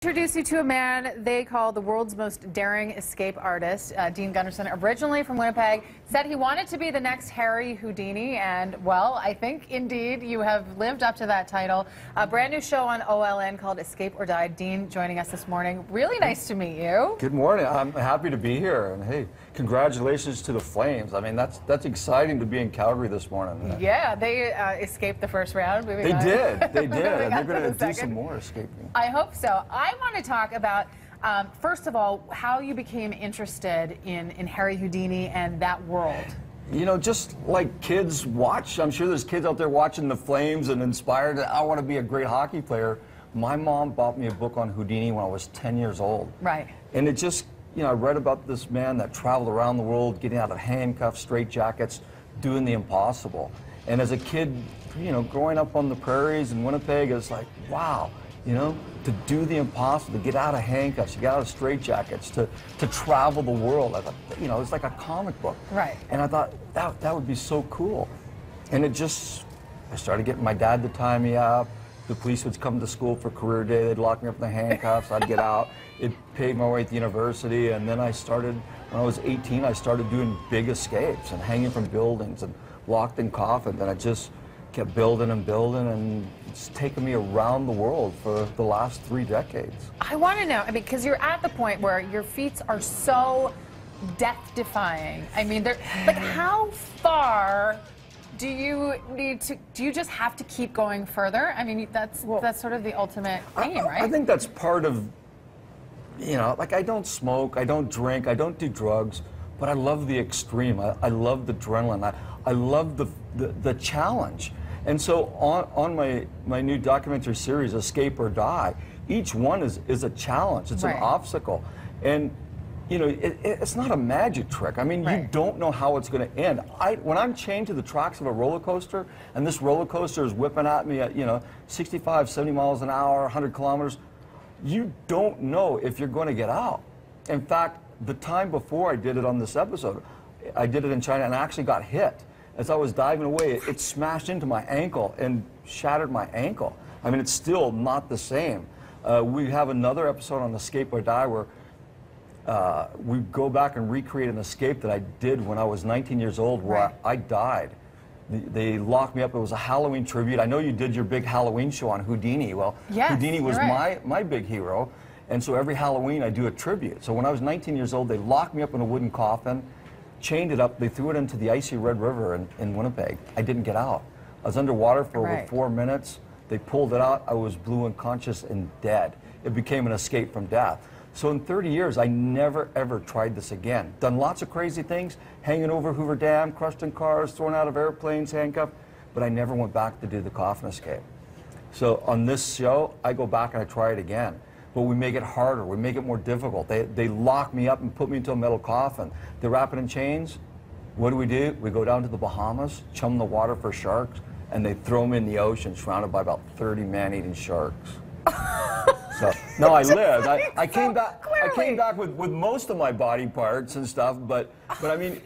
Introduce you to a man they call the world's most daring escape artist. Dean Gunnarson, originally from Winnipeg, said he wanted to be the next Harry Houdini, and well, I think indeed you have lived up to that title. A brand new show on OLN called Escape or Die. Dean joining us this morning. Really nice to meet you. Good morning. I'm happy to be here, and hey, congratulations to the Flames. I mean, that's exciting to be in Calgary this morning. Yeah, they escaped the first round. They did, and they're going to do second. some more escaping. I hope so. I want to talk about, first of all, how you became interested in Harry Houdini and that world. You know, just like kids watch, I'm sure there's kids out there watching the Flames and inspired, I want to be a great hockey player. My mom bought me a book on Houdini when I was 10 years old. Right. And it just, you know, I read about this man that traveled around the world, getting out of handcuffs, straitjackets, doing the impossible. And as a kid, you know, growing up on the prairies in Winnipeg, it's like, wow. You know, to do the impossible, to get out of handcuffs, to get out of straitjackets, to travel the world. I thought, you know, it's like a comic book. Right. And I thought, that would be so cool. And it just, I started getting my dad to tie me up. The police would come to school for career day. They'd lock me up in the handcuffs. I'd get out. It paid my way to university. And then I started, when I was 18, I started doing big escapes and hanging from buildings and locked in coffins. And I just kept building and building, and it's taken me around the world for the last 3 decades. I want to know, I mean, because you're at the point where your feats are so death-defying. I mean, they're like, how far do you need to? Do you just have to keep going further? I mean, that's sort of the ultimate aim, right? I think that's part of, you know, like I don't smoke, I don't drink, I don't do drugs, but I love the extreme. I love the adrenaline. I love the challenge. And so on my new documentary series, Escape or Die, each one is a challenge. It's an obstacle. And, you know, it's not a magic trick. I mean, you don't know how it's going to end. When I'm chained to the tracks of a roller coaster, and this roller coaster is whipping at me at, you know, 65, 70 miles an hour, 100 kilometers, you don't know if you're going to get out. In fact, the time before I did it on this episode, I did it in China and I actually got hit. As I was diving away, it smashed into my ankle and shattered my ankle. I mean, it's still not the same. We have another episode on Escape or Die where we go back and recreate an escape that I did when I was 19 years old where I died. They locked me up. It was a Halloween tribute. I know you did your big Halloween show on Houdini. Well, yes, Houdini was my big hero. And so every Halloween I do a tribute. So when I was 19 years old, they locked me up in a wooden coffin, chained it up, they threw it into the icy Red River in Winnipeg. I didn't get out. I was underwater for over 4 minutes. They pulled it out. I was blue unconscious and dead. It became an escape from death. So in 30 years, I never, ever tried this again. Done lots of crazy things, hanging over Hoover Dam, crushed in cars, thrown out of airplanes, handcuffed, but I never went back to do the Coffin Escape. So on this show, I go back and I try it again. But we make it harder, we make it more difficult. They lock me up and put me into a metal coffin. They wrap it in chains. What do? We go down to the Bahamas, chum the water for sharks, and they throw me in the ocean surrounded by about 30 man-eating sharks. So, no, I lived. I came back. I came back with most of my body parts and stuff, but I mean,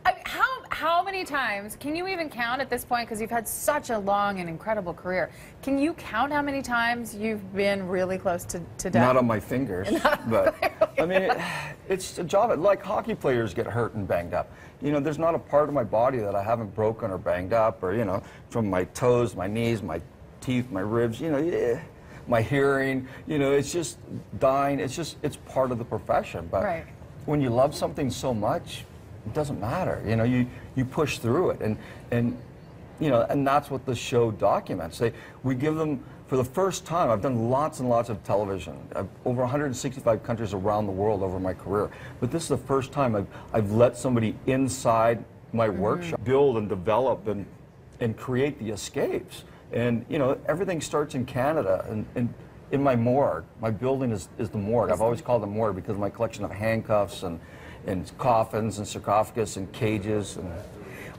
I mean, how many times, can you even count at this point, because you've had such a long and incredible career, can you count how many times you've been really close to death? Not on my fingers, but I mean, it's a job. Like hockey players get hurt and banged up. You know, there's not a part of my body that I haven't broken or banged up, or, you know, from my toes, my knees, my teeth, my ribs, you know, my hearing, you know, it's just dying. It's part of the profession. But when you love something so much, it doesn't matter. You know, you push through it, and you know, and that's what the show documents. We give them, for the first time, I've done lots and lots of television, over 165 countries around the world over my career. But this is the first time I've let somebody inside my workshop build and develop and create the escapes. And you know, everything starts in Canada, and in my morgue. My building is the morgue. I've always called it morgue because of my collection of handcuffs and coffins and sarcophagus and cages.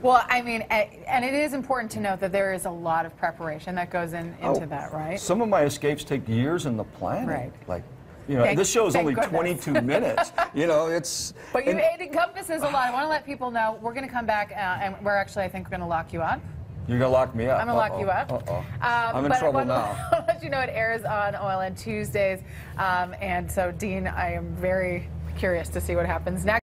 Well, I mean, and it is important to note that there is a lot of preparation that goes into that, right? Some of my escapes take years in the planning. Right. Like, you know, this show is only 22 minutes. You know, it's... But it encompasses a lot. I want to let people know, we're going to come back, and we're actually, I think, going to lock you up. You're going to lock me up. I'm going to lock you up. Uh-oh. I'm in trouble now. I'll let you know it airs on OLN Tuesdays. And so, Dean, I am very curious to see what happens next.